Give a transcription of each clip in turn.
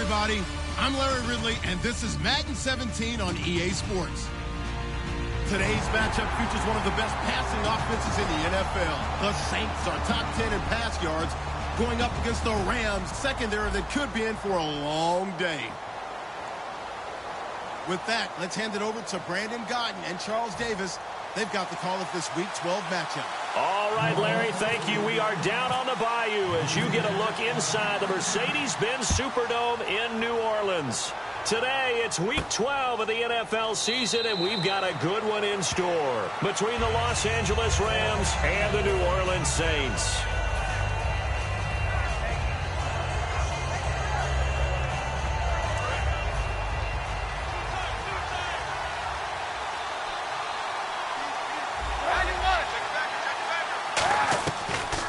everybody. I'm Larry Ridley, and this is Madden 17 on EA Sports. Today's matchup features one of the best passing offenses in the NFL. The Saints are top 10 in pass yards, going up against the Rams secondary that could be in for a long day. With that, let's hand it over to Brandon Godden and Charles Davis. They've got the call of this Week 12 matchup. All right, Larry, thank you. We are down on the bayou as you get a look inside the Mercedes-Benz Superdome in New Orleans. Today, it's Week 12 of the NFL season, and we've got a good one in store between the Los Angeles Rams and the New Orleans Saints.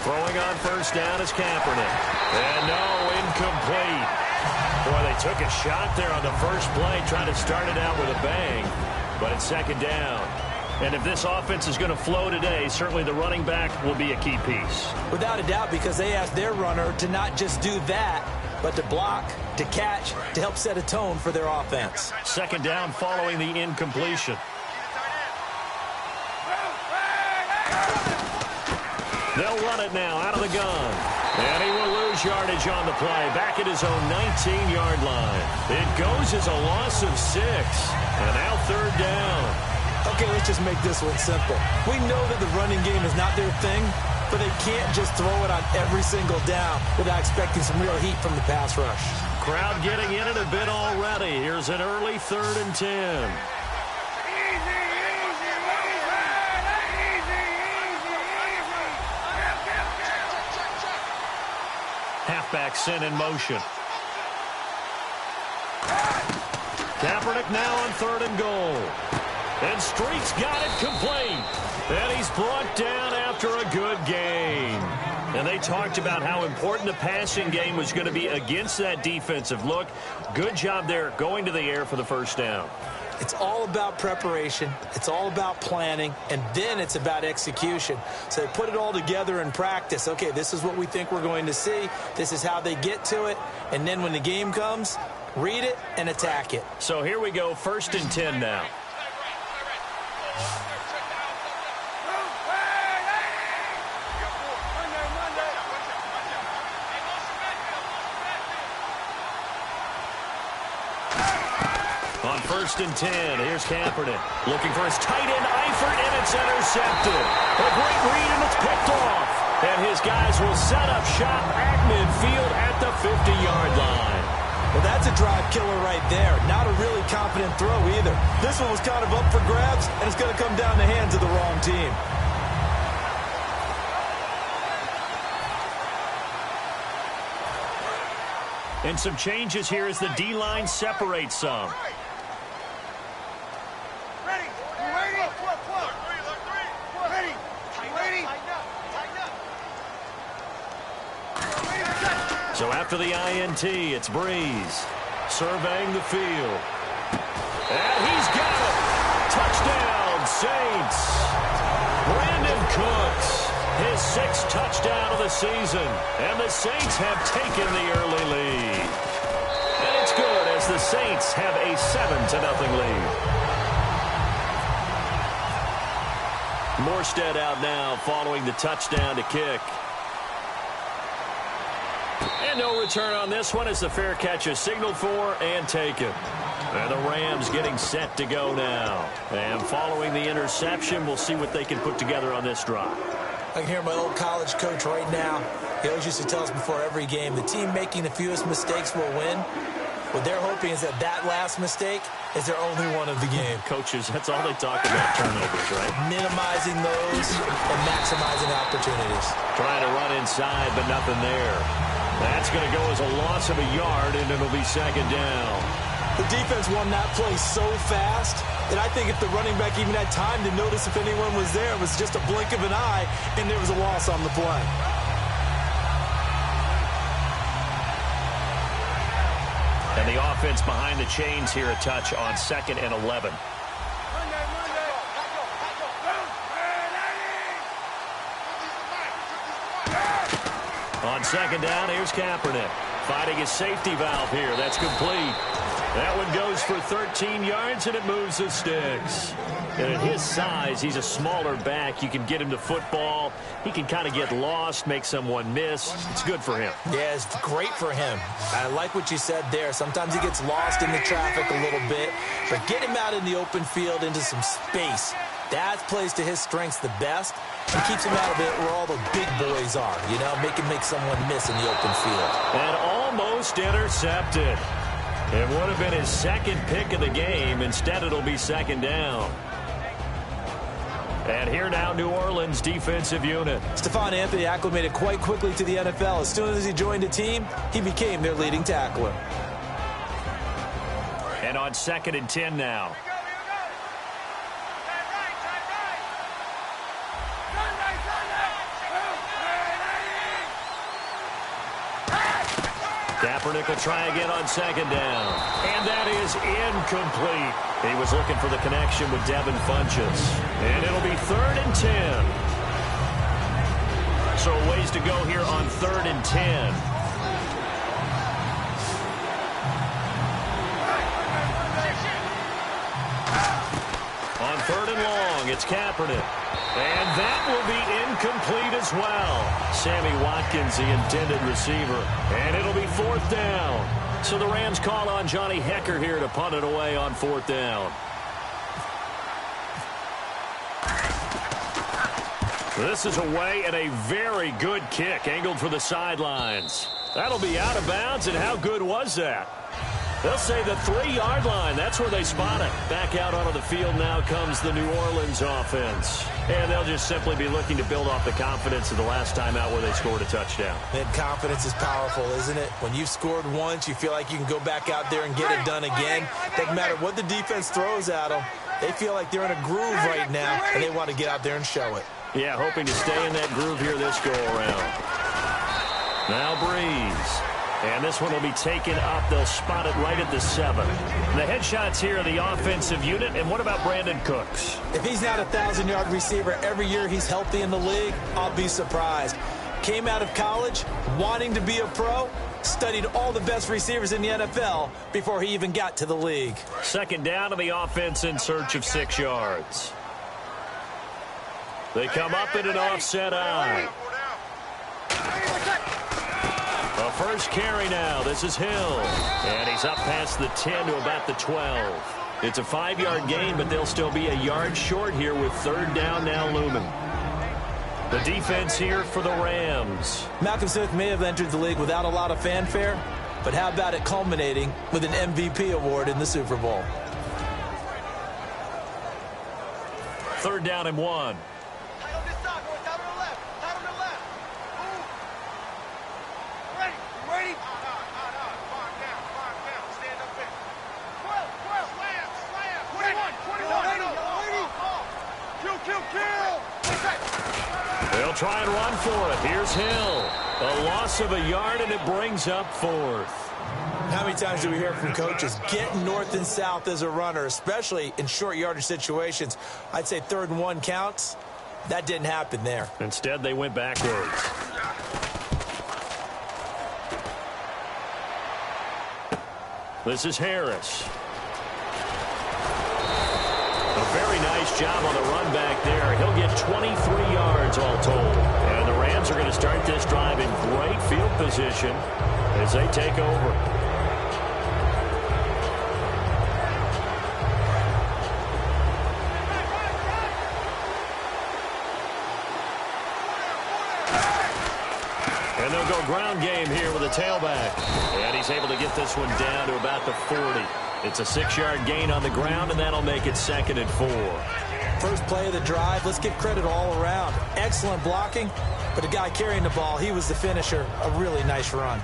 Throwing on first down is Kaepernick. And no, incomplete. Boy, they took a shot there on the first play, trying to start it out with a bang. But it's second down. And if this offense is going to flow today, certainly the running back will be a key piece. Without a doubt, because they asked their runner to not just do that, but to block, to catch, to help set a tone for their offense. Second down following the incompletion. They'll run it now out of the gun. And he will lose yardage on the play. Back at his own 19-yard line. It goes as a loss of 6. And now third down. Okay, let's just make this one simple. We know that the running game is not their thing, but they can't just throw it on every single down without expecting some real heat from the pass rush. Crowd getting in it a bit already. Here's an early 3rd and 10. Halfback sent in motion. Kaepernick now on 3rd and goal. And Street's got it complete. And he's brought down after a good gain. And they talked about how important the passing game was going to be against that defensive look. Good job there going to the air for the first down. It's all about preparation. It's all about planning. And then it's about execution. So they put it all together in practice. Okay, this is what we think we're going to see. This is how they get to it. And then when the game comes, read it and attack it. So here we go, 1st and 10 now. On 1st and 10, here's Kaepernick. Looking for his tight end, Eifert, and it's intercepted. A great read, and it's picked off. And his guys will set up shop at midfield at the 50-yard line. Well, that's a drive killer right there. Not a really confident throw either. This one was kind of up for grabs, and it's going to come down the hands of the wrong team. And some changes here as the D-line separates some. So after the INT, it's Breeze surveying the field. And he's got it. Touchdown, Saints. Brandon Cooks, his 6th touchdown of the season. And the Saints have taken the early lead. And it's good as the Saints have a 7-0 lead. Morstead out now following the touchdown to kick. And no return on this one as the fair catch is signaled for and taken. And the Rams getting set to go now. And following the interception, we'll see what they can put together on this drive. I can hear my old college coach right now. He always used to tell us before every game, the team making the fewest mistakes will win. What they're hoping is that that last mistake is their only one of the game. Coaches, that's all they talk about, turnovers, right? Minimizing those and maximizing opportunities. Trying to run inside, but nothing there. That's going to go as a loss of a yard, and it'll be second down. The defense won that play so fast that I think if the running back even had time to notice if anyone was there, it was just a blink of an eye, and there was a loss on the play. And the offense behind the chains here a touch on 2nd and 11. On second down, here's Kaepernick. Finding his safety valve here. That's complete. That one goes for 13 yards, and it moves the sticks. And at his size, he's a smaller back. You can get him to football. He can kind of get lost, make someone miss. It's good for him. Yeah, it's great for him. I like what you said there. Sometimes he gets lost in the traffic a little bit. But get him out in the open field into some space. That plays to his strengths the best. He keeps him out of it where all the big boys are, you know, make someone miss in the open field. And almost intercepted. It would have been his second pick of the game. Instead, it'll be second down. And here now, New Orleans defensive unit. Stephon Anthony acclimated quite quickly to the NFL. As soon as he joined the team, he became their leading tackler. And on 2nd and 10 now. Kaepernick will try again on 2nd down. And that is incomplete. He was looking for the connection with Devin Funchess. And it'll be 3rd and 10. So ways to go here on 3rd and 10. On 3rd and long, it's Kaepernick. And that will be incomplete as well. Sammy Watkins, the intended receiver. And it'll be 4th down. So the Rams call on Johnny Hecker here to punt it away on 4th down. This is away and a very good kick angled for the sidelines. That'll be out of bounds, and how good was that? They'll say the 3-yard line. That's where they spot it. Back out onto the field now comes the New Orleans offense. And they'll just simply be looking to build off the confidence of the last time out where they scored a touchdown. And confidence is powerful, isn't it? When you've scored once, you feel like you can go back out there and get it done again. Doesn't matter what the defense throws at them. They feel like they're in a groove right now, and they want to get out there and show it. Yeah, hoping to stay in that groove here this go-around. Now Breeze. And this one will be taken up. They'll spot it right at the 7. The headshots here are the offensive unit. And what about Brandon Cooks? If he's not a 1,000-yard receiver every year he's healthy in the league, I'll be surprised. Came out of college wanting to be a pro, studied all the best receivers in the NFL before he even got to the league. 2nd down to the offense in search of 6 yards. They come up in an offset eye. A first carry now. This is Hill. And he's up past the 10 to about the 12. It's a 5-yard gain, but they'll still be a yard short here with 3rd down now looming. The defense here for the Rams. Malcolm Smith may have entered the league without a lot of fanfare, but how about it culminating with an MVP award in the Super Bowl? 3rd down and 1. They'll try and run for it. Here's Hill. A loss of a yard, and it brings up 4th. How many times do we hear from coaches getting north and south as a runner, especially in short yardage situations? I'd say 3rd and 1 counts. That didn't happen there. Instead, they went backwards. This is Harris. A very nice job on the run back there. He'll get 23 yards all told. And the Rams are going to start this drive in great field position as they take over. And they'll go ground game here with a tailback. And he's able to get this one down to about the 40. It's a 6-yard gain on the ground, and that'll make it 2nd and 4. First play of the drive, let's give credit all around. Excellent blocking, but the guy carrying the ball, he was the finisher. A really nice run.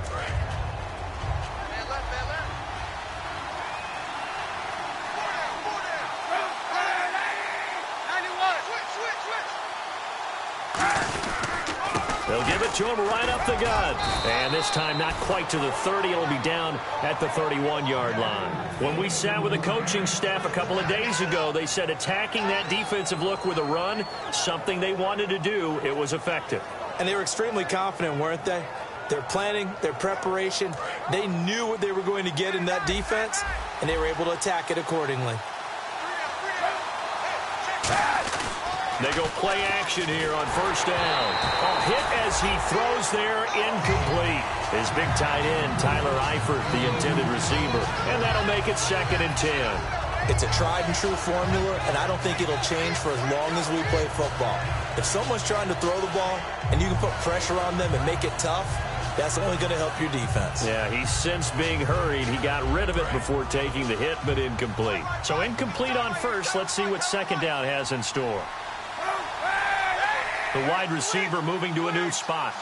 They'll give it to him right up the gut. And this time not quite to the 30. It'll be down at the 31-yard line. When we sat with the coaching staff a couple of days ago, they said attacking that defensive look with a run, something they wanted to do. It was effective. And they were extremely confident, weren't they? Their planning, their preparation, they knew what they were going to get in that defense, and they were able to attack it accordingly. They go play action here on first down. A hit as he throws there, incomplete. His big tight end, Tyler Eifert, the intended receiver. And that'll make it 2nd and 10. It's a tried-and-true formula, and I don't think it'll change for as long as we play football. If someone's trying to throw the ball and you can put pressure on them and make it tough, that's only going to help your defense. Yeah, he's since being hurried. He got rid of it before taking the hit, but incomplete. So incomplete on first. Let's see what second down has in store. The wide receiver moving to a new spot.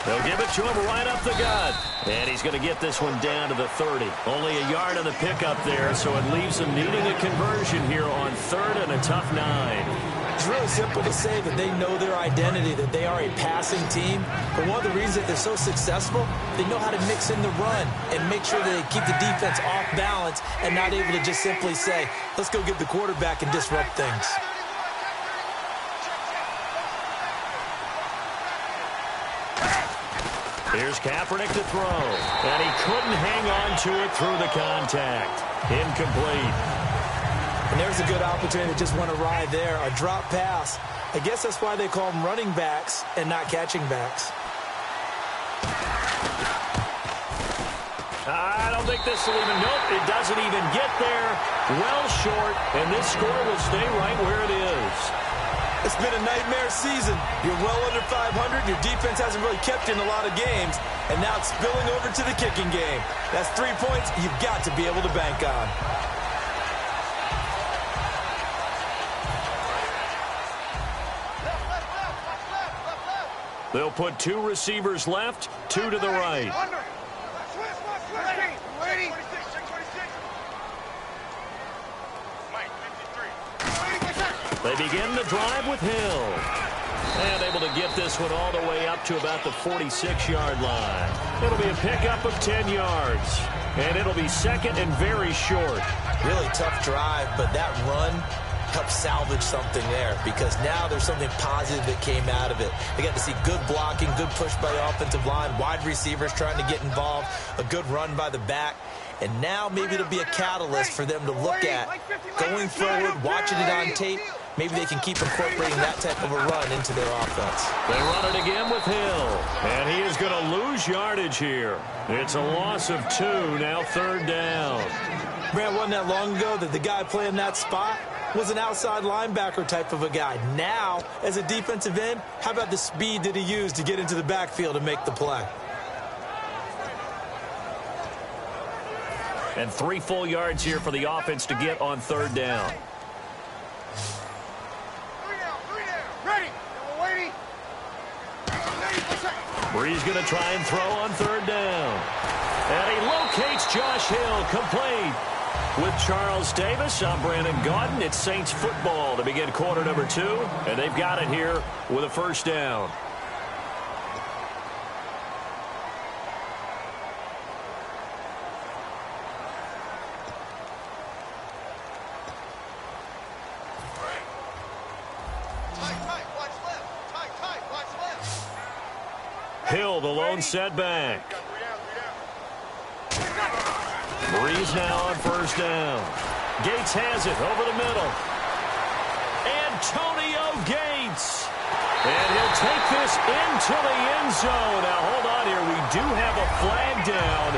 They'll give it to him right up the gut. And he's going to get this one down to the 30. Only a yard on the pickup there, so it leaves them needing a conversion here on 3rd and a tough 9. It's really simple to say that they know their identity, that they are a passing team. But one of the reasons that they're so successful, they know how to mix in the run and make sure that they keep the defense off balance and not able to just simply say, let's go get the quarterback and disrupt things. Here's Kaepernick to throw. And he couldn't hang on to it through the contact. Incomplete. And there's a good opportunity to just want to ride there. A drop pass. I guess that's why they call them running backs and not catching backs. I don't think this will even, nope, it doesn't even get there. Well short, and this score will stay right where it is. It's been a nightmare season. You're well under 500. Your defense hasn't really kept you in a lot of games. And now it's spilling over to the kicking game. That's 3 points you've got to be able to bank on. They'll put 2 receivers left, 2 to the right. They begin the drive with Hill. And able to get this one all the way up to about the 46-yard line. It'll be a pickup of 10 yards. And it'll be 2nd and very short. Really tough drive, but that run help salvage something there, because now there's something positive that came out of it. They got to see good blocking, good push by the offensive line, wide receivers trying to get involved, a good run by the back, and now maybe it'll be a catalyst for them to look at going forward, watching it on tape. Maybe they can keep incorporating that type of a run into their offense. They run it again with Hill, and he is going to lose yardage here. It's a loss of 2, now 3rd down. Brad, wasn't that long ago that the guy playing that spot was an outside linebacker type of a guy. Now, as a defensive end, how about the speed that he used to get into the backfield and make the play? And 3 full yards here for the offense to get on 3rd down. Bree's going to try and throw on 3rd down. And he locates Josh Hill, complete. With Charles Davis, I'm Brandon Gaudin. It's Saints football to begin quarter number 2. And they've got it here with a 1st down. Hill, the lone setback. Breeze now on 1st down. Gates has it over the middle. Antonio Gates. And he'll take this into the end zone. Now, hold on here. We do have a flag down.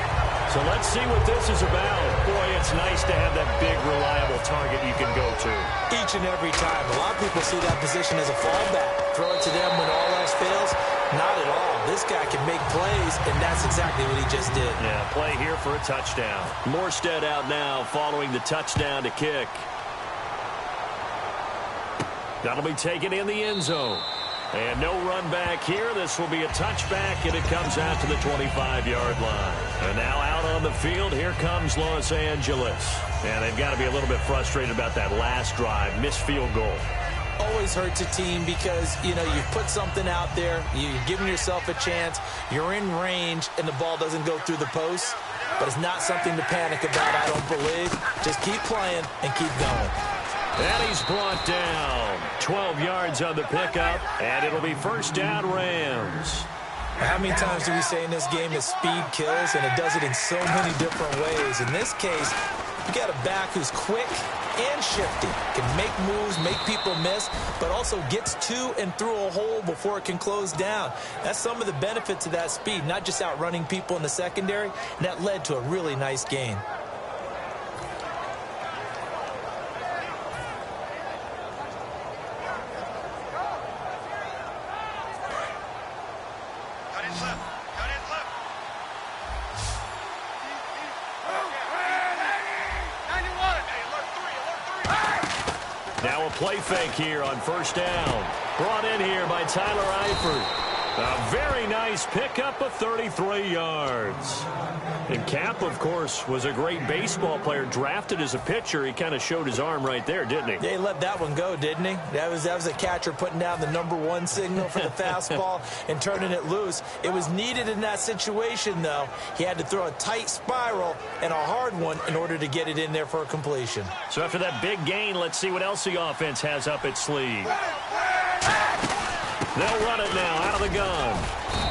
So let's see what this is about. Boy, it's nice to have that big, reliable target you can go to. Each and every time. A lot of people see that position as a fallback. Throw it to them when all else fails. Not at all. This guy can make plays, and that's exactly what he just did. Yeah, play here for a touchdown. Morstead out now following the touchdown to kick. That'll be taken in the end zone. And no run back here. This will be a touchback, and it comes out to the 25-yard line. And now out on the field, here comes Los Angeles. And they've got to be a little bit frustrated about that last drive, missed field goal. Always hurts a team because, you know, you've put something out there, you're giving yourself a chance, you're in range, and the ball doesn't go through the post. But it's not something to panic about, I don't believe. Just keep playing and keep going. And he's brought down. 12 yards on the pickup, and it'll be first down Rams. How many times do we say in this game that speed kills, and it does it in so many different ways? In this case, you got a back who's quick and shifty, can make moves, make people miss, but also gets to and through a hole before it can close down. That's some of the benefits of that speed, not just outrunning people in the secondary, and that led to a really nice gain. Now a play fake here on first down. Brought in here by Tyler Eifert. A very nice pickup of 33 yards. And Cap, of course, was a great baseball player, drafted as a pitcher. He kind of showed his arm right there, didn't he? Yeah, he let that one go, didn't he? That was a catcher putting down the #1 signal for the fastball and turning it loose. It was needed in that situation, though. He had to throw a tight spiral and a hard one in order to get it in there for a completion. So after that big gain, let's see what else the offense has up its sleeve. They'll run it now out of the gun.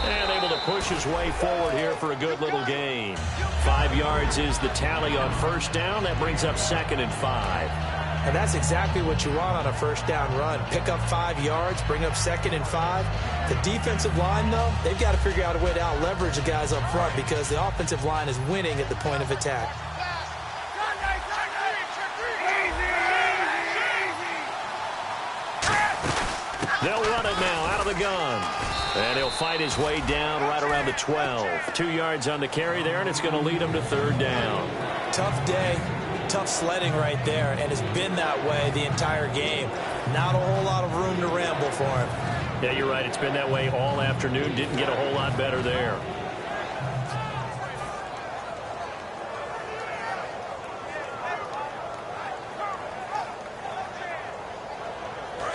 And able to push his way forward here for a good little gain. 5 yards is the tally on first down. That brings up 2nd and 5. And that's exactly what you want on a first down run. Pick up 5 yards, bring up 2nd and 5. The defensive line, though, they've got to figure out a way to out-leverage the guys up front because the offensive line is winning at the point of attack. They'll run it now out of the gun. And he'll fight his way down right around the 12. 2 yards on the carry there, and it's going to lead him to 3rd down. Tough day, tough sledding right there, and it's been that way the entire game. Not a whole lot of room to ramble for him. Yeah, you're right. It's been that way all afternoon. Didn't get a whole lot better there.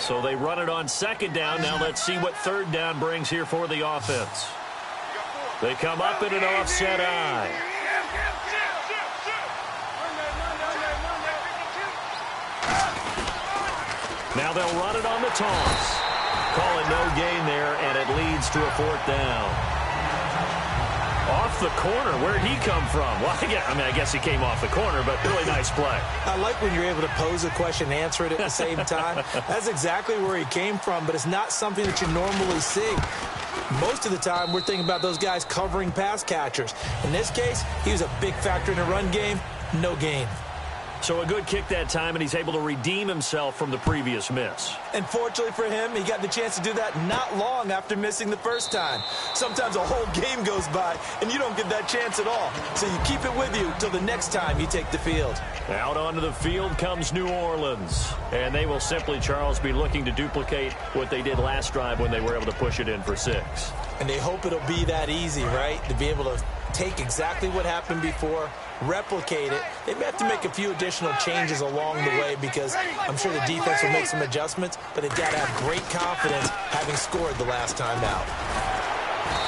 So they run it on 2nd down. Now let's see what 3rd down brings here for the offense. They come up in an offset eye. Now they'll run it on the toss. Call it no gain there, and it leads to a 4th down. Off the corner. Where'd he come from? Well, I guess he came off the corner, but really nice play. I like when you're able to pose a question and answer it at the same time. That's exactly where he came from, but it's not something that you normally see. Most of the time, we're thinking about those guys covering pass catchers. In this case, he was a big factor in the run game. No gain. So a good kick that time, and he's able to redeem himself from the previous miss. And fortunately for him, he got the chance to do that not long after missing the first time. Sometimes a whole game goes by, and you don't get that chance at all. So you keep it with you till the next time you take the field. Out onto the field comes New Orleans. And they will simply, Charles, be looking to duplicate what they did last drive when they were able to push it in for 6. And they hope it'll be that easy, right? To be able to take exactly what happened before, replicate it. They may have to make a few additional changes along the way because I'm sure the defense will make some adjustments, but they've got to have great confidence having scored the last time out.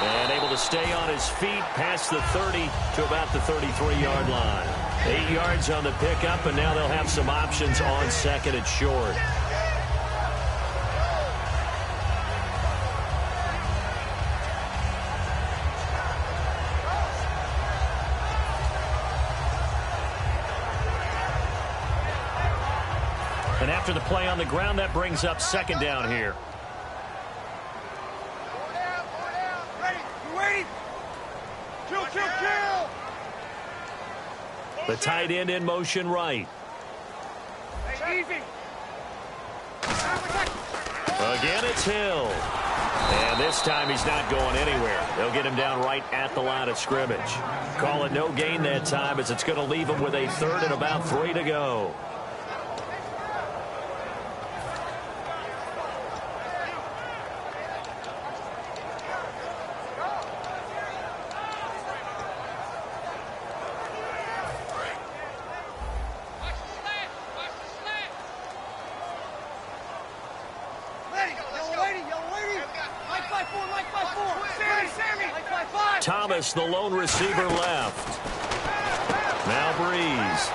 And able to stay on his feet past the 30 to about the 33-yard line. 8 yards on the pickup, and now they'll have some options on 2nd and short. And after the play on the ground, that brings up 2nd down here. The tight end in motion right. Again, it's Hill. And this time he's not going anywhere. They'll get him down right at the line of scrimmage. Call it no gain that time as it's going to leave him with a 3rd and about 3 to go. Thomas, the lone receiver, left. Now Breeze.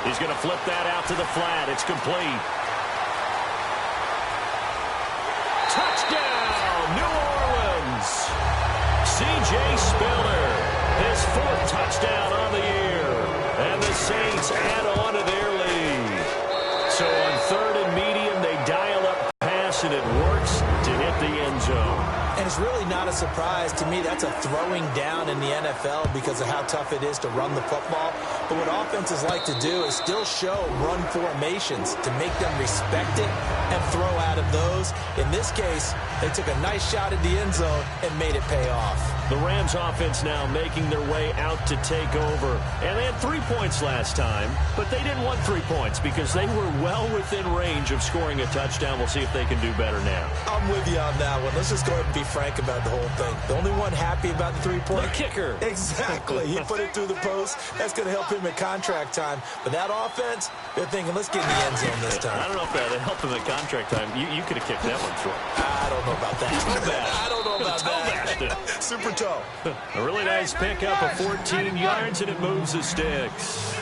He's going to flip that out to the flat. It's complete. Spiller. His 4th touchdown on the year. And the Saints add on to their lead. So on 3rd and medium, they dial up pass, and it works to hit the end zone. And it's really not a surprise to me. That's a throwing down in the NFL because of how tough it is to run the football. But what offenses like to do is still show run formations to make them respect it and throw out of those. In this case, they took a nice shot at the end zone and made it pay off. The Rams offense now making their way out to take over. And they had 3 points last time, but they didn't want 3 points because they were well within range of scoring a touchdown. We'll see if they can do better now. I'm with you on that one. Let's just go ahead and be frank about the whole thing. The only one happy about the 3-point? The kicker. Exactly. He put it through the post. That's going to help him at contract time. But that offense, they're thinking, let's get in the end zone this time. I don't know if that helped him at contract time. You could have kicked that one through. I don't know about that. I don't know about that. Super toe. A really nice pickup of 14 yards, and it moves the sticks.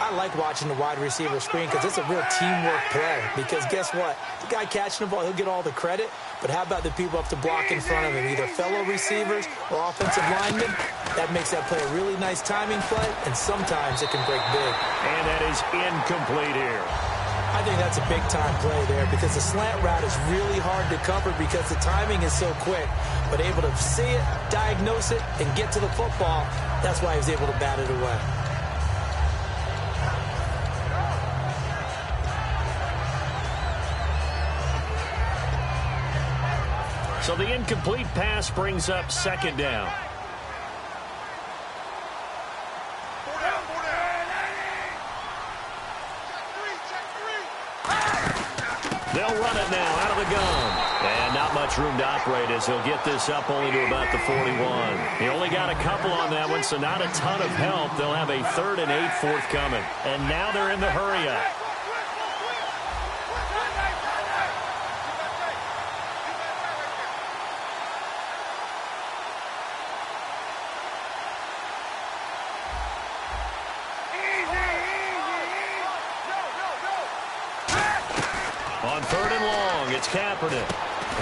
I like watching the wide receiver screen because it's a real teamwork play. Because guess what? The guy catching the ball, he'll get all the credit. But how about the people up to block in front of him, either fellow receivers or offensive linemen? That makes that play a really nice timing play, and sometimes it can break big. And that is incomplete here. I think that's a big-time play there because the slant route is really hard to cover because the timing is so quick. But able to see it, diagnose it, and get to the football, that's why he was able to bat it away. So the incomplete pass brings up 2nd down. They'll run it now out of the gun. And not much room to operate as he'll get this up only to about the 41. He only got a couple on that one, so not a ton of help. They'll have a 3rd and 8 forthcoming. And now they're in the hurry up. On 3rd and long, it's Kaepernick.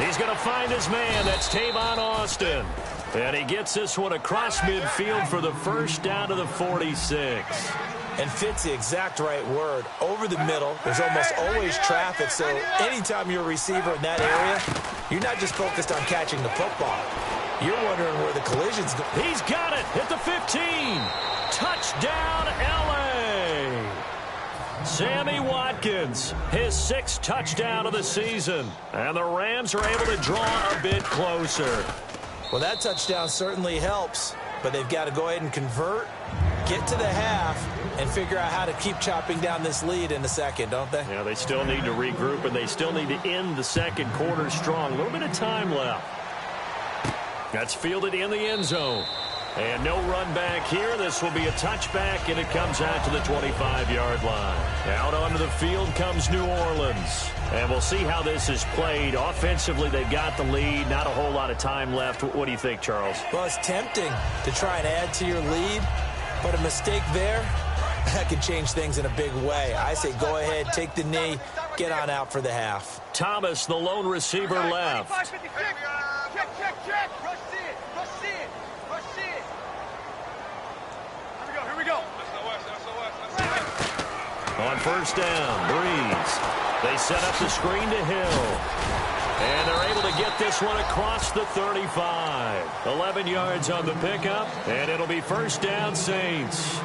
He's going to find his man. That's Tavon Austin. And he gets this one across midfield for the 1st down to the 46. And fits the exact right word. Over the middle, there's almost always traffic. So anytime you're a receiver in that area, you're not just focused on catching the football. You're wondering where the collision's going. He's got it at the 15. Touchdown, L.A. Sammy Watkins, his 6th touchdown of the season. And the Rams are able to draw a bit closer. Well, that touchdown certainly helps, but they've got to go ahead and convert, get to the half, and figure out how to keep chopping down this lead in the second, don't they? Yeah, they still need to regroup, and they still need to end the second quarter strong. A little bit of time left. That's fielded in the end zone. And no run back here. This will be a touchback, and it comes out to the 25-yard line. Out onto the field comes New Orleans. And we'll see how this is played. Offensively, they've got the lead. Not a whole lot of time left. What do you think, Charles? Well, it's tempting to try and add to your lead, but a mistake there, that could change things in a big way. I say go ahead, take the knee, get on out for the half. Thomas, the lone receiver, left. Check. Here we go. On 1st down, Breeze. They set up the screen to Hill. And they're able to get this one across the 35. 11 yards on the pickup, and it'll be 1st down, Saints.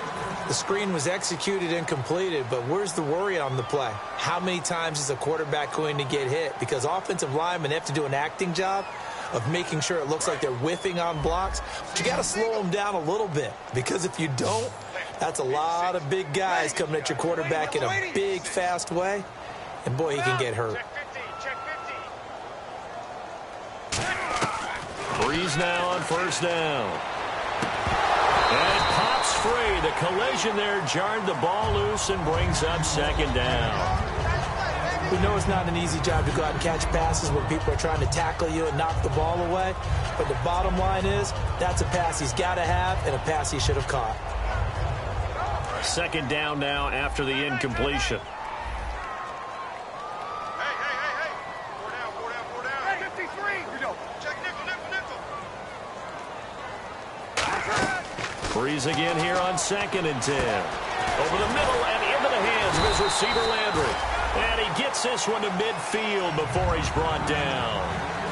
The screen was executed and completed, but where's the worry on the play? How many times is a quarterback going to get hit? Because offensive linemen have to do an acting job of making sure it looks like they're whiffing on blocks. But you got to slow them down a little bit, because if you don't, that's a lot of big guys coming at your quarterback in a big, fast way. And, boy, he can get hurt. Breeze now on 1st down. And it pops free. The collision there jarred the ball loose and brings up 2nd down. We know it's not an easy job to go out and catch passes when people are trying to tackle you and knock the ball away. But the bottom line is that's a pass he's got to have and a pass he should have caught. 2nd down now after the incompletion. Hey. 4 down. 53. Here we go. Check nickel. Breeze again here on 2nd and 10. Over the middle and into the hands of his receiver Landry. And he gets this one to midfield before he's brought down.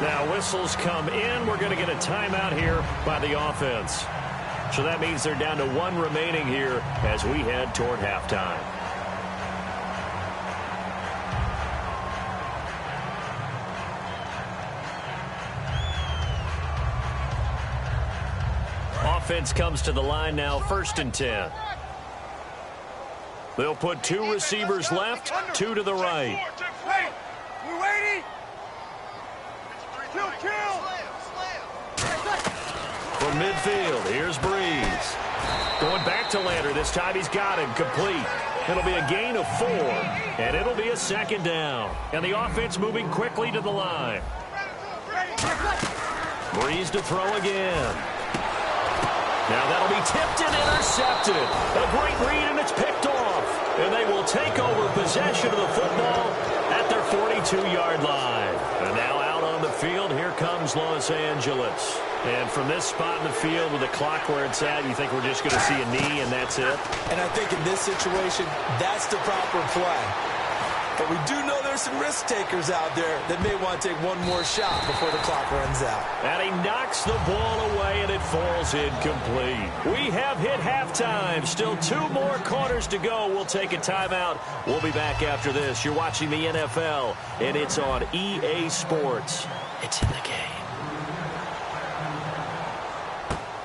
Now whistles come in. We're going to get a timeout here by the offense. So that means they're down to 1 remaining here as we head toward halftime. Offense comes to the line now, 1st and 10. They'll put 2 receivers left, 2 to the right. Hey, we waiting. Kill. From midfield, here's Breeze. Going back to Landry. This time he's got him complete. It'll be a gain of 4, and it'll be a 2nd down. And the offense moving quickly to the line. Breeze to throw again. Now that'll be tipped and intercepted. A great read, and it's picked off. And they will take over possession of the football at their 42-yard line. And now out on the field, here comes Los Angeles. And from this spot in the field with the clock where it's at, you think we're just going to see a knee and that's it? And I think in this situation, that's the proper play. But we do know there's some risk takers out there that may want to take one more shot before the clock runs out. And he knocks the ball away, and it falls incomplete. We have hit halftime. Still 2 more quarters to go. We'll take a timeout. We'll be back after this. You're watching the NFL, and it's on EA Sports. It's in the game.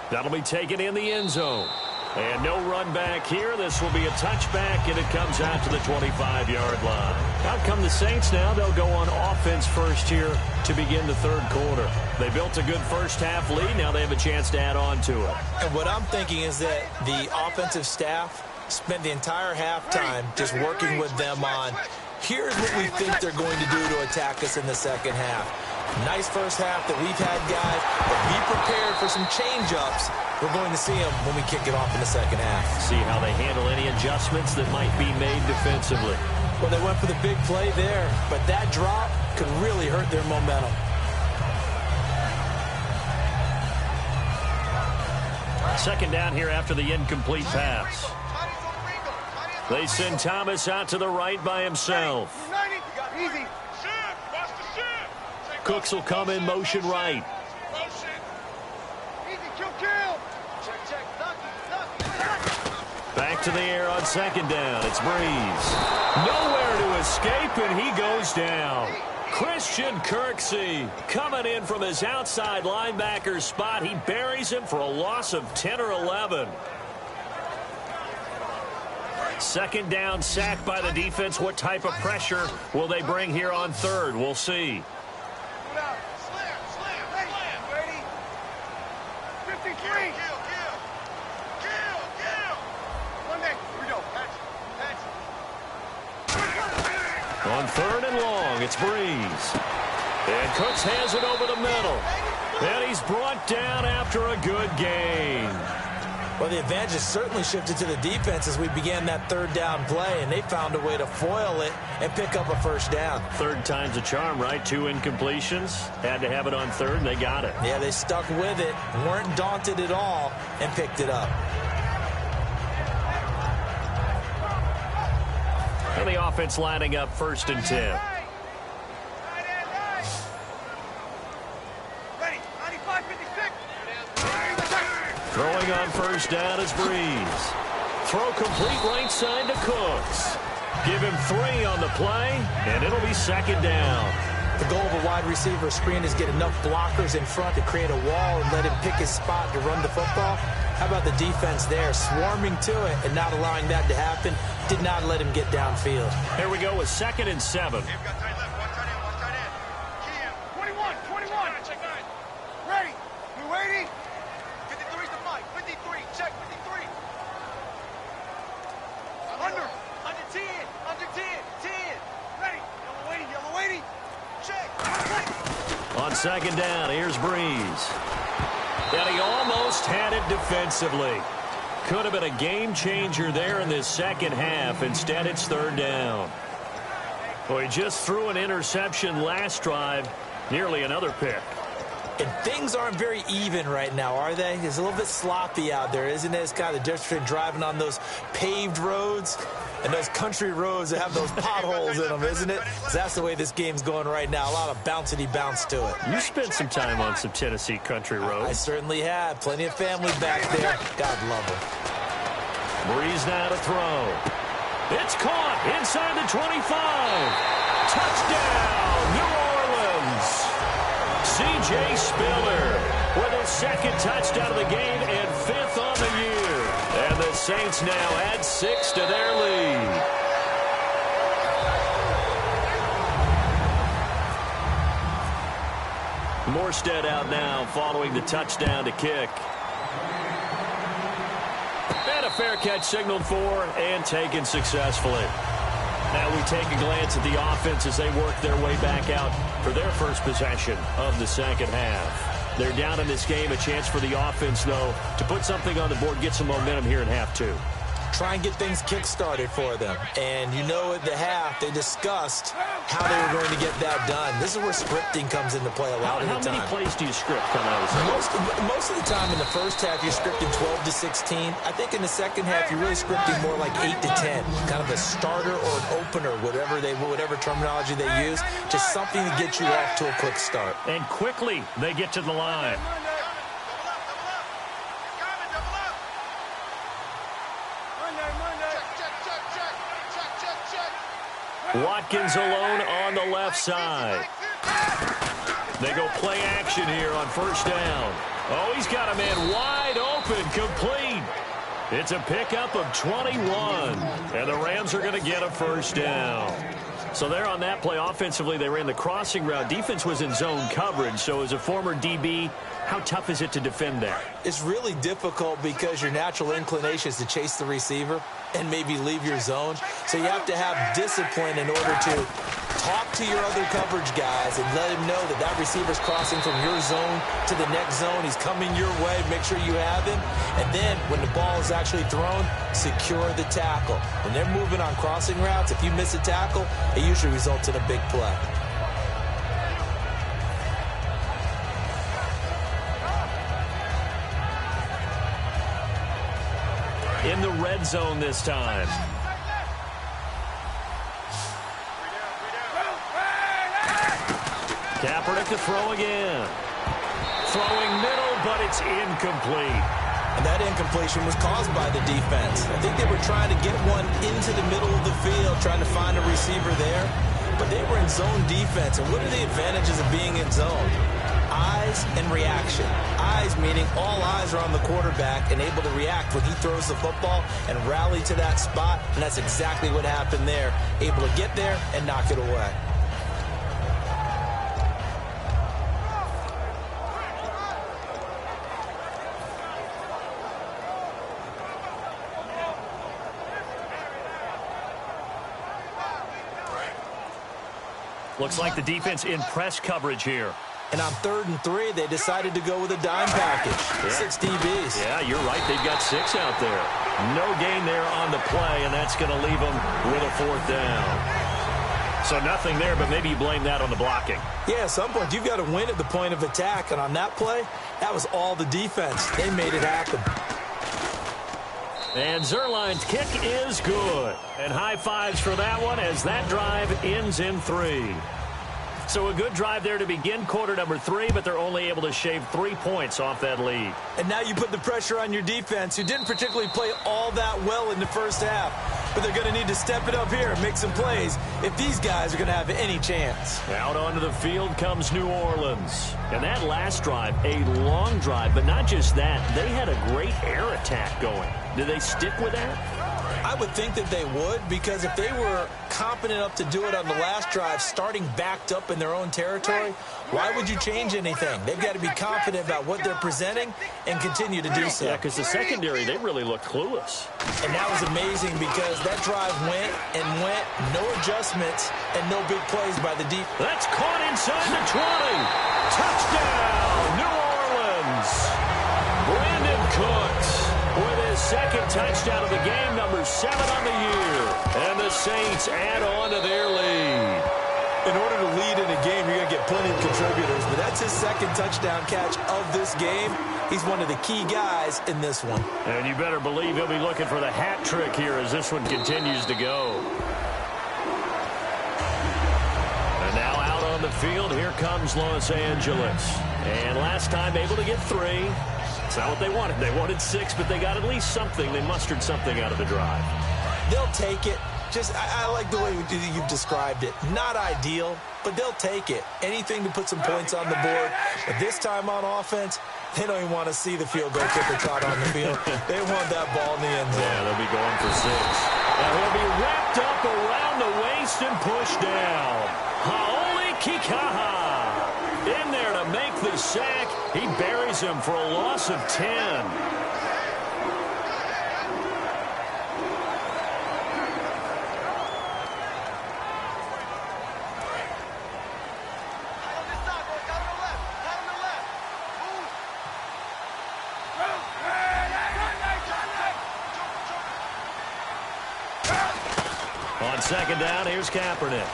That'll be taken in the end zone. And no run back here. This will be a touchback, and it comes out to the 25-yard line. Out come the Saints now. They'll go on offense first here to begin the 3rd quarter. They built a good first-half lead. Now they have a chance to add on to it. And what I'm thinking is that the offensive staff spent the entire halftime just working with them on, here's what we think they're going to do to attack us in the 2nd half. Nice first half that we've had, guys, but be prepared for some change-ups. We're going to see them when we kick it off in the 2nd half. See how they handle any adjustments that might be made defensively. Well, they went for the big play there, but that drop could really hurt their momentum. Second down here after the incomplete pass. They send Thomas out to the right by himself. Easy. Cooks will come in motion right. Back to the air on 2nd down. It's Breeze. Nowhere to escape, and he goes down. Christian Kirksey coming in from his outside linebacker spot. He buries him for a loss of 10 or 11. 2nd down, sack by the defense. What type of pressure will they bring here on 3rd? We'll see. On 3rd and long, it's Breeze. And Cooks has it over the middle. And he's brought down after a good gain. Well, the advantage has certainly shifted to the defense as we began that 3rd down play, and they found a way to foil it and pick up a 1st down. 3rd time's a charm, right? 2 incompletions. Had to have it on 3rd, and they got it. Yeah, they stuck with it, weren't daunted at all, and picked it up. And the offense lining up 1st and 10. Throwing on 1st down is Breeze. Throw complete right side to Cooks. Give him 3 on the play, and it'll be 2nd down. The goal of a wide receiver screen is get enough blockers in front to create a wall and let him pick his spot to run the football. How about the defense there, swarming to it and not allowing that to happen? Did not let him get downfield. Here we go with 2nd and 7. 21. Ready. We waiting. 53's the mic. 53. Check 53. Under 10. 10. Ready. Yellow waiting. Check. On 2nd down, here's Breeze. And he almost had it defensively. Could have been a game changer there in this 2nd half. Instead, it's 3rd down. Well, he just threw an interception last drive. Nearly another pick. And things aren't very even right now, are they? It's a little bit sloppy out there, isn't it? It's kind of the difference between driving on those paved roads and those country roads that have those potholes in them, isn't it? 'Cause that's the way this game's going right now. A lot of bouncy bounce to it. You spent some time on some Tennessee country roads. I certainly have. Plenty of family back there. God love them. Breeze now to throw. It's caught inside the 25. Touchdown, New Orleans. C.J. Spiller with his second touchdown of the game and 5th on the year. And the Saints now add 6 to their lead. Morstead out now following the touchdown to kick. And a fair catch signaled for and taken successfully. Now we take a glance at the offense as they work their way back out for their first possession of the second half. They're down in this game. A chance for the offense, though, to put something on the board, get some momentum here in half 2. Try and get things kick-started for them. And you know at the half, they discussed how they were going to get that done. This is where scripting comes into play a lot of the time. How many plays do you script coming out of the Most of the time in the first half, you're scripting 12 to 16. I think in the second half, you're really scripting more like 8 to 10. Kind of a starter or an opener, whatever terminology they use. Just something to get you off to a quick start. And quickly, they get to the line. Watkins alone on the left side. They go play action here on first down. Oh, he's got a man wide open, complete. It's a pickup of 21, and the Rams are going to get a first down. So there on that play, offensively, they ran the crossing route. Defense was in zone coverage, so as a former DB, how tough is it to defend there? It's really difficult because your natural inclination is to chase the receiver and maybe leave your zone. So you have to have discipline in order to talk to your other coverage guys and let him know that that receiver's crossing from your zone to the next zone. He's coming your way. Make sure you have him. And then when the ball is actually thrown, secure the tackle. When they're moving on crossing routes, if you miss a tackle, it usually results in a big play. In the red zone this time. Kaepernick to throw again. Throwing middle, but it's incomplete. And that incompletion was caused by the defense. I think they were trying to get one into the middle of the field, trying to find a receiver there. But they were in zone defense. And what are the advantages of being in zone? Eyes and reaction. Eyes meaning all eyes are on the quarterback and able to react when he throws the football and rally to that spot. And that's exactly what happened there. Able to get there and knock it away. Looks like the defense in press coverage here. And on 3rd and 3, they decided to go with a dime package. Yeah. 6 DBs. Yeah, you're right. They've got 6 out there. No gain there on the play, and that's going to leave them with a 4th down. So nothing there, but maybe you blame that on the blocking. Yeah, at some point, you've got to win at the point of attack. And on that play, that was all the defense. They made it happen. And Zerline's kick is good. And high fives for that one as that drive ends in 3. So a good drive there to begin quarter number 3, but they're only able to shave 3 points off that lead. And now you put the pressure on your defense, who didn't particularly play all that well in the first half. But they're going to need to step it up here and make some plays if these guys are going to have any chance. Out onto the field comes New Orleans. And that last drive, a long drive, but not just that. They had a great air attack going. Do they stick with that? I would think that they would, because if they were competent enough to do it on the last drive, starting backed up in their own territory, why would you change anything? They've got to be confident about what they're presenting and continue to do so. Yeah, because the secondary, they really looked clueless. And that was amazing because that drive went and went, no adjustments and no big plays by the defense. That's caught inside the 20. Touchdown, New Orleans. Brandon Cooks with his second touchdown of the game, number 7 on the year. And the Saints add on to their lead. in order to lead in a game, you're going to get plenty of contributors. But that's his second touchdown catch of this game. He's one of the key guys in this one. And you better believe he'll be looking for the hat trick here as this one continues to go. And now out on the field, here comes Los Angeles. And last time able to get 3. It's not what they wanted. They wanted 6, but they got at least something. They mustered something out of the drive. They'll take it. I like the way you've described it. Not ideal, but they'll take it. Anything to put some points on the board. But this time on offense, they don't even want to see the field goal kicker trot on the field. They want that ball in the end zone. Yeah, they'll be going for 6. And he'll be wrapped up around the waist and pushed down. Haoli Kikaha in there to make the sack. He buries him for a loss of 10. On second down, here's Kaepernick.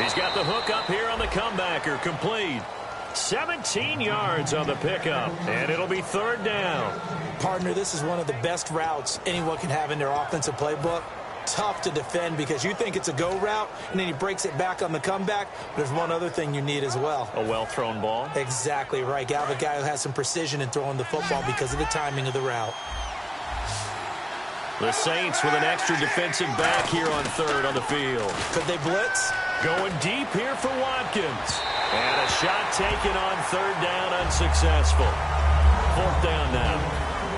He's got the hook up here on the comebacker, complete. 17 yards on the pickup, and it'll be third down. Partner, this is one of the best routes anyone can have in their offensive playbook. Tough to defend because you think it's a go route, and then he breaks it back on the comeback. There's one other thing you need as well. A well-thrown ball? Exactly right. You have a guy who has some precision in throwing the football because of the timing of the route. The Saints with an extra defensive back here on third on the field. Could they blitz? Going deep here for Watkins. And a shot taken on third down, unsuccessful. Fourth down now.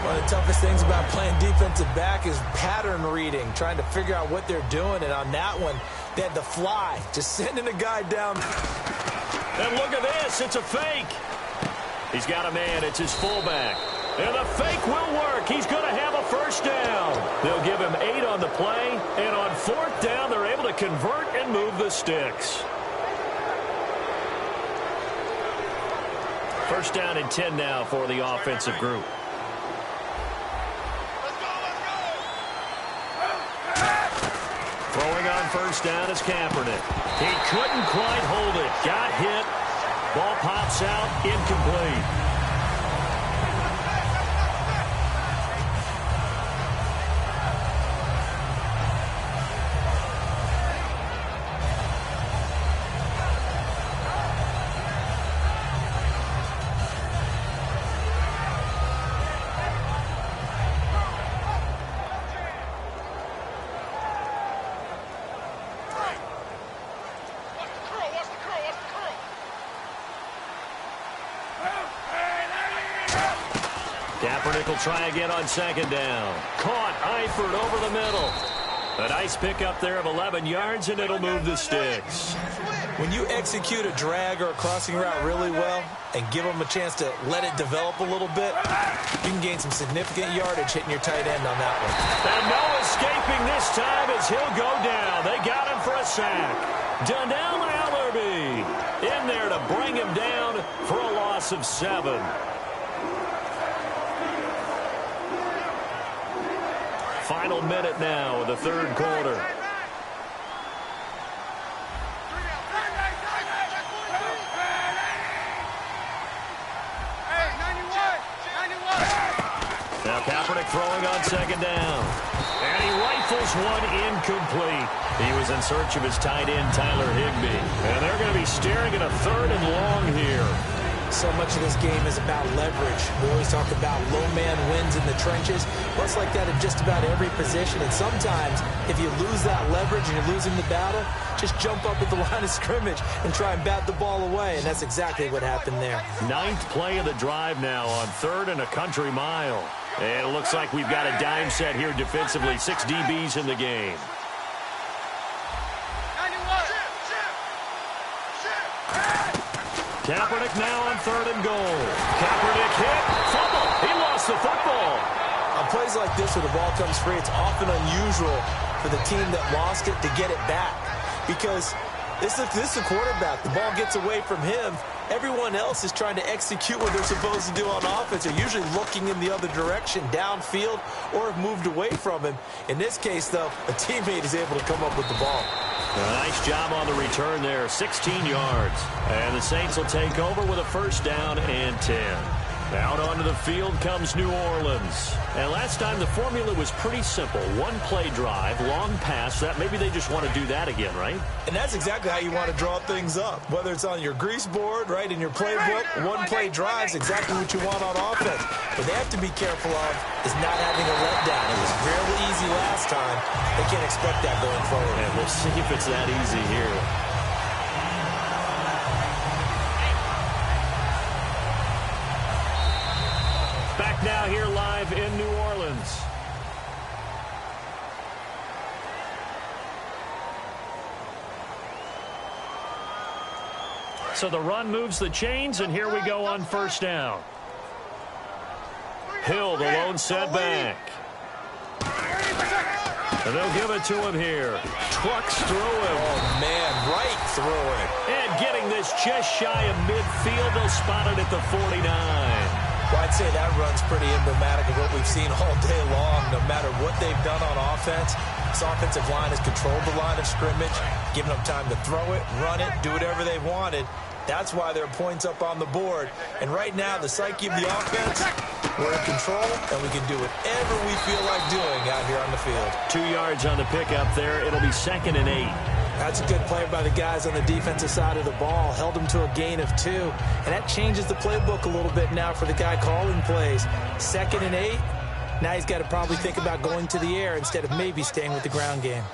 One of the toughest things about playing defensive back is pattern reading, trying to figure out what they're doing. And on that one, they had to fly, just sending a guy down. And look at this, it's a fake. He's got a man, it's his fullback. And the fake will work. He's going to have a first down. They'll give him 8 on the play. And on fourth down, they're able to convert and move the sticks. First down and 10 now for the offensive group. Throwing on first down is Kaepernick. He couldn't quite hold it. Got hit. Ball pops out. Incomplete. Kaepernick will try again on second down. Caught Eifert over the middle. A nice pickup there of 11 yards, and it'll move the sticks. When you execute a drag or a crossing route really well and give them a chance to let it develop a little bit, you can gain some significant yardage hitting your tight end on that one. And no escaping this time as he'll go down. They got him for a sack. Donnell Allerby in there to bring him down for a loss of 7. Final minute now of the third quarter. Now Kaepernick throwing on second down. And he rifles one incomplete. He was in search of his tight end, Tyler Higbee. And they're going to be staring at a third and long here. So much of this game is about leverage. We always talk about low man wins in the trenches. Well, it's like that in just about every position. And sometimes, if you lose that leverage and you're losing the battle, just jump up at the line of scrimmage and try and bat the ball away. And that's exactly what happened there. 9th play of the drive now on third and a country mile. And it looks like we've got a dime set here defensively. 6 DBs in the game. Kaepernick now on third and goal. Kaepernick hit. Fumble. He lost the football. On plays like this where the ball comes free, it's often unusual for the team that lost it to get it back. Because This is the quarterback. The ball gets away from him. Everyone else is trying to execute what they're supposed to do on offense. They're usually looking in the other direction, downfield, or have moved away from him. In this case, though, a teammate is able to come up with the ball. Nice job on the return there, 16 yards. And the Saints will take over with a first down and 10. Out onto the field comes New Orleans. And last time the formula was pretty simple. One play drive, long pass. That maybe they just want to do that again, right? And that's exactly how you want to draw things up. Whether it's on your grease board, right, in your playbook, one play drive is exactly what you want on offense. What they have to be careful of is not having a letdown. It was fairly easy last time. They can't expect that going forward. And we'll see if it's that easy here. Back now here live in New Orleans. So the run moves the chains, and here we go on first down. Hill, the lone setback. And they'll give it to him here. Trucks through him. Oh, man, right through it. And getting this just shy of midfield. They'll spot it at the 49. Well, I'd say that run's pretty emblematic of what we've seen all day long. No matter what they've done on offense, this offensive line has controlled the line of scrimmage, given them time to throw it, run it, do whatever they wanted. That's why there are points up on the board. And right now, the psyche of the offense, we're in control, and we can do whatever we feel like doing out here on the field. 2 yards on the pickup there. It'll be 2nd and 8. That's a good play by the guys on the defensive side of the ball. Held them to a gain of 2. And that changes the playbook a little bit now for the guy calling plays. 2nd and 8. Now he's got to probably think about going to the air instead of maybe staying with the ground game.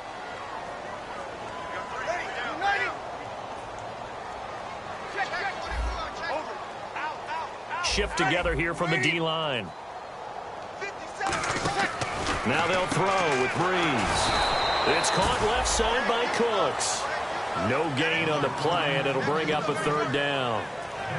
Shift together here from the D-line. Now they'll throw with Breeze. It's caught left side by Cooks. No gain on the play, and it'll bring up a 3rd down.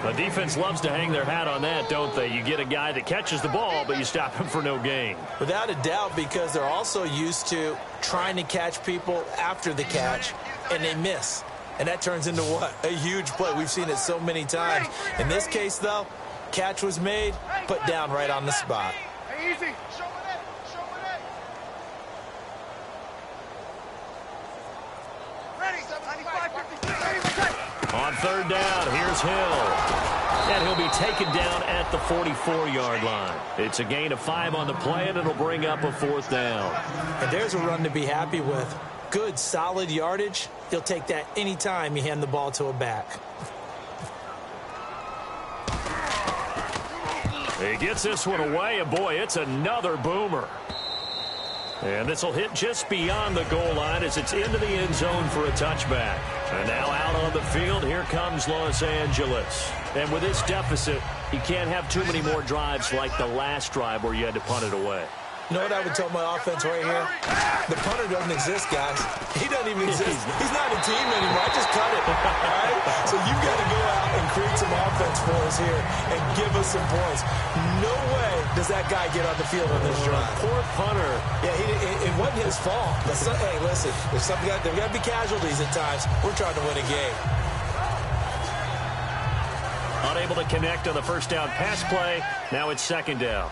The defense loves to hang their hat on that, don't they? You get a guy that catches the ball, but you stop him for no gain. Without a doubt, because they're also used to trying to catch people after the catch, and they miss. And that turns into what? A huge play. We've seen it so many times. In this case, though, catch was made, put down right on the spot. Hey, easy. On 3rd down, here's Hill. And he'll be taken down at the 44-yard line. It's a gain of 5 on the play, and it'll bring up a 4th down. And there's a run to be happy with. Good, solid yardage. He'll take that anytime you hand the ball to a back. He gets this one away, and boy, it's another boomer. And this will hit just beyond the goal line as it's into the end zone for a touchback. And now out on the field, here comes Los Angeles. And with this deficit, you can't have too many more drives like the last drive where you had to punt it away. You know what I would tell my offense right here? The punter doesn't exist, guys. He doesn't even exist. He's not a team anymore. I just cut it. All right? So you've got to go out and create some offense for us here and give us some points. No way does that guy get on the field on this drive. Poor punter. Yeah, it wasn't his fault. But hey, listen, there's got to be casualties at times. We're trying to win a game. Unable to connect on the first down pass play. Now it's 2nd down.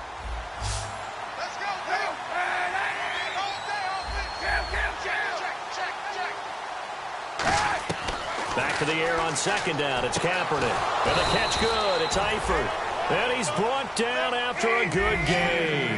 Back to the air on 2nd down. It's Kaepernick. And the catch good. It's Eifert. And he's brought down after a good game.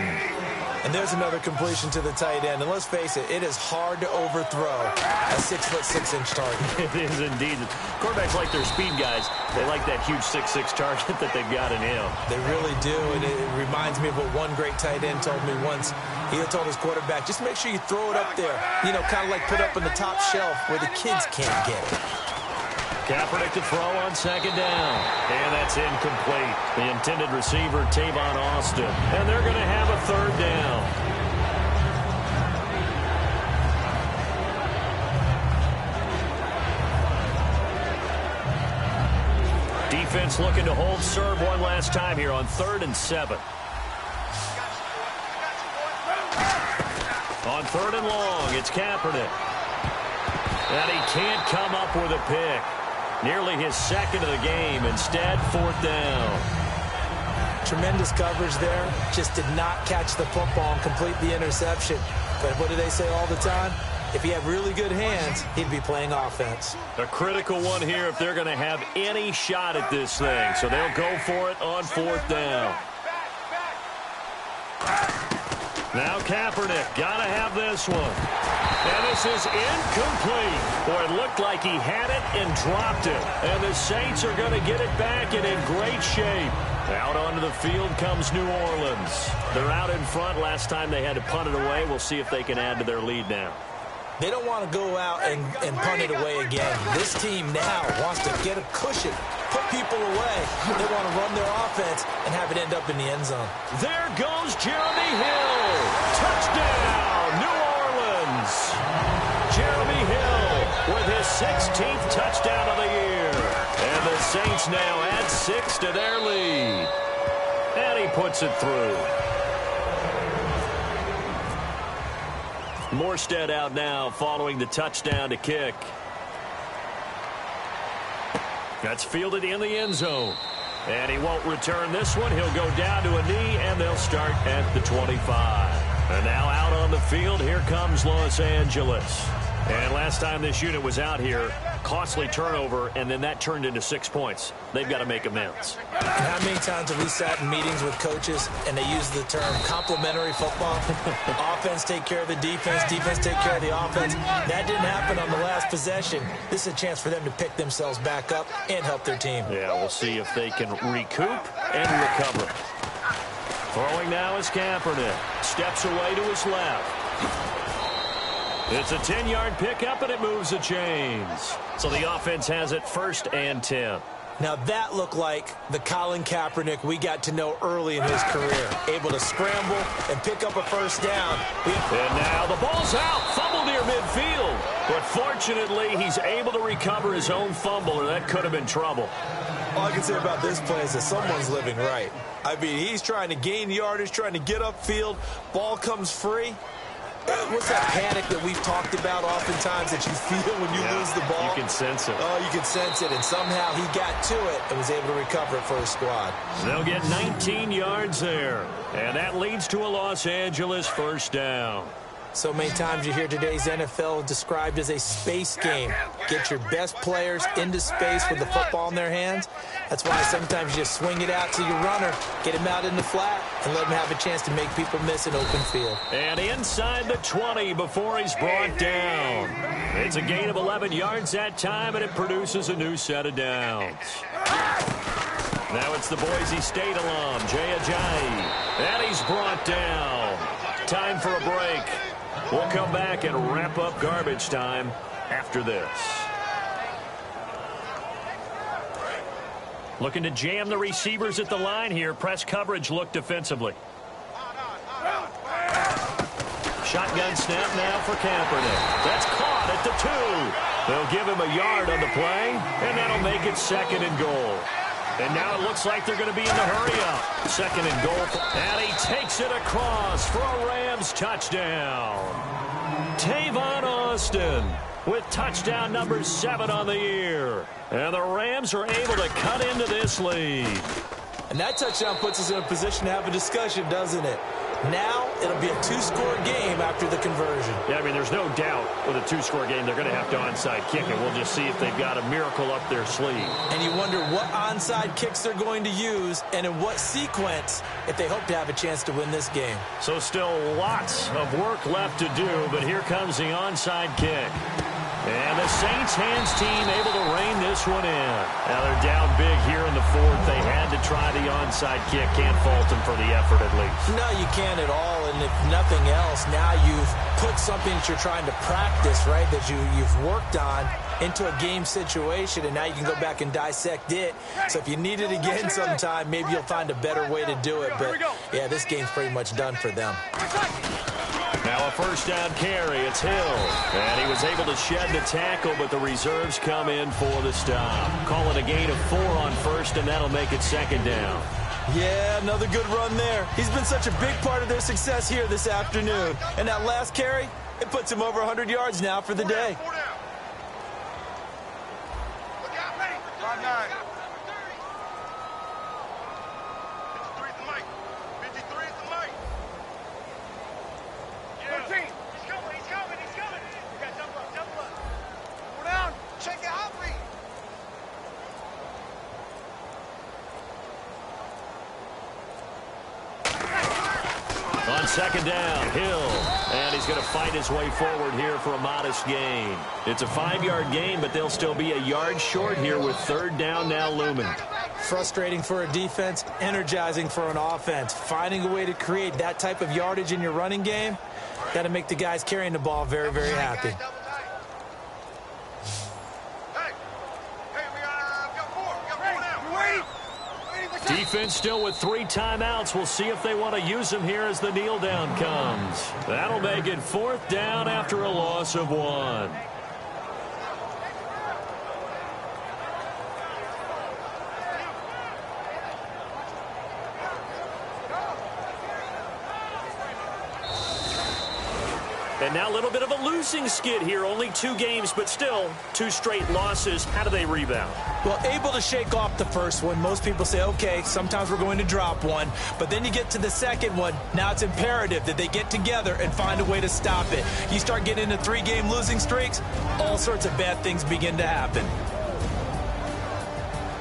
And there's another completion to the tight end. And let's face it, it is hard to overthrow a 6'6" target. It is indeed. Quarterbacks like their speed guys. They like that huge 6'6" target that they've got in him. They really do. And it reminds me of what one great tight end told me once. He had told his quarterback, just make sure you throw it up there. You know, kind of like put up in the top shelf where the kids can't get it. Kaepernick to throw on 2nd down. And that's incomplete. The intended receiver, Tavon Austin. And they're going to have a 3rd down. Defense looking to hold serve one last time here on 3rd and 7. On 3rd and long, it's Kaepernick. And he can't come up with a pick. Nearly his second of the game. Instead, 4th down. Tremendous coverage there. Just did not catch the football and complete the interception. But what do they say all the time? If he had really good hands, he'd be playing offense. A critical one here if they're going to have any shot at this thing. So they'll go for it on 4th down. Now Kaepernick, got to have this one. And this is incomplete. Boy, it looked like he had it and dropped it. And the Saints are going to get it back and in great shape. Out onto the field comes New Orleans. They're out in front. Last time they had to punt it away. We'll see if they can add to their lead now. They don't want to go out and punt it away again. This team now wants to get a cushion, put people away. They want to run their offense and have it end up in the end zone. There goes Jeremy Hill. Touchdown, New Orleans. Jeremy Hill with his 16th touchdown of the year. And the Saints now add 6 to their lead. And he puts it through. Morstead out now following the touchdown to kick. That's fielded in the end zone. And he won't return this one. He'll go down to a knee, and they'll start at the 25. And now out on the field, here comes Los Angeles. And last time this unit was out here, costly turnover, and then that turned into 6 points. They've got to make amends. And how many times have we sat in meetings with coaches and they use the term complementary football? Offense take care of the defense, defense take care of the offense. That didn't happen on the last possession. This is a chance for them to pick themselves back up and help their team. Yeah, we'll see if they can recoup and recover. Throwing now is Kaepernick. Steps away to his left. It's a 10-yard pickup, and it moves the chains. So the offense has it 1st and 10. Now that looked like the Colin Kaepernick we got to know early in his career. Able to scramble and pick up a 1st down. And now the ball's out. Fumble near midfield. But fortunately, he's able to recover his own fumble, or that could have been trouble. All I can say about this play is that someone's living right. I mean, he's trying to gain yardage, trying to get upfield. Ball comes free. What's that panic that we've talked about oftentimes that you feel when you lose the ball? You can sense it. Oh, you can sense it. And somehow he got to it and was able to recover it for his squad. They'll get 19 yards there. And that leads to a Los Angeles 1st down. So many times you hear today's NFL described as a space game. Get your best players into space with the football in their hands. That's why sometimes you just swing it out to your runner, get him out in the flat, and let him have a chance to make people miss an open field. And inside the 20 before he's brought down. It's a gain of 11 yards that time, and it produces a new set of downs. Now it's the Boise State alum, Jay Ajayi. And he's brought down. Time for a break. We'll come back and wrap up garbage time after this. Looking to jam the receivers at the line here. Press coverage look defensively. Shotgun snap now for Kaepernick. That's caught at the 2. They'll give him a yard on the play, and that'll make it 2nd and goal. And now it looks like they're going to be in the hurry-up. 2nd and goal. And he takes it across for a Rams touchdown. Tavon Austin with touchdown number 7 on the year. And the Rams are able to cut into this lead. And that touchdown puts us in a position to have a discussion, doesn't it? Now it'll be a 2-score game after the conversion. Yeah, I mean, there's no doubt with a 2-score game they're going to have to onside kick it. We'll just see if they've got a miracle up their sleeve. And you wonder what onside kicks they're going to use and in what sequence if they hope to have a chance to win this game. So still lots of work left to do, but here comes the onside kick. And the Saints hands team able to rein this one in. Now they're down big here in the 4th. They had to try the onside kick. Can't fault them for the effort at least. No, you can't at all. And if nothing else, now you've put something that you're trying to practice, right, that you've worked on into a game situation, and now you can go back and dissect it. So if you need it again sometime, maybe you'll find a better way to do it. But, yeah, this game's pretty much done for them. Now a 1st down carry. It's Hill. And he was able to shed the tackle, but the reserves come in for the stop. Call it a gain of 4 on 1st, and that'll make it 2nd down. Yeah, another good run there. He's been such a big part of their success here this afternoon. And that last carry, it puts him over 100 yards now for the day. second down, Hill. And he's going to fight his way forward here for a modest gain. It's a 5-yard gain, but they'll still be a yard short here with third down now looming. Frustrating for a defense, energizing for an offense. Finding a way to create that type of yardage in your running game, got to make the guys carrying the ball very, very happy. Defense still with 3 timeouts. We'll see if they want to use them here as the kneel down comes. That'll make it 4th down after a loss of 1. And now a little bit of a losing skid here. Only 2 games, but still 2 straight losses. How do they rebound? Well, able to shake off the first one. Most people say, okay, sometimes we're going to drop one. But then you get to the second one. Now it's imperative that they get together and find a way to stop it. You start getting into 3-game losing streaks, all sorts of bad things begin to happen.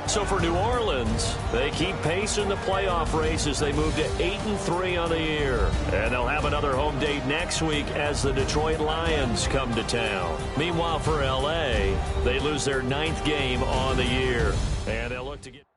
So for New Orleans, they keep pace in the playoff race as they move to 8-3 on the year. And they'll have another home date next week as the Detroit Lions come to town. Meanwhile, for L.A., they lose their 9th game on the year. And they'll look to get...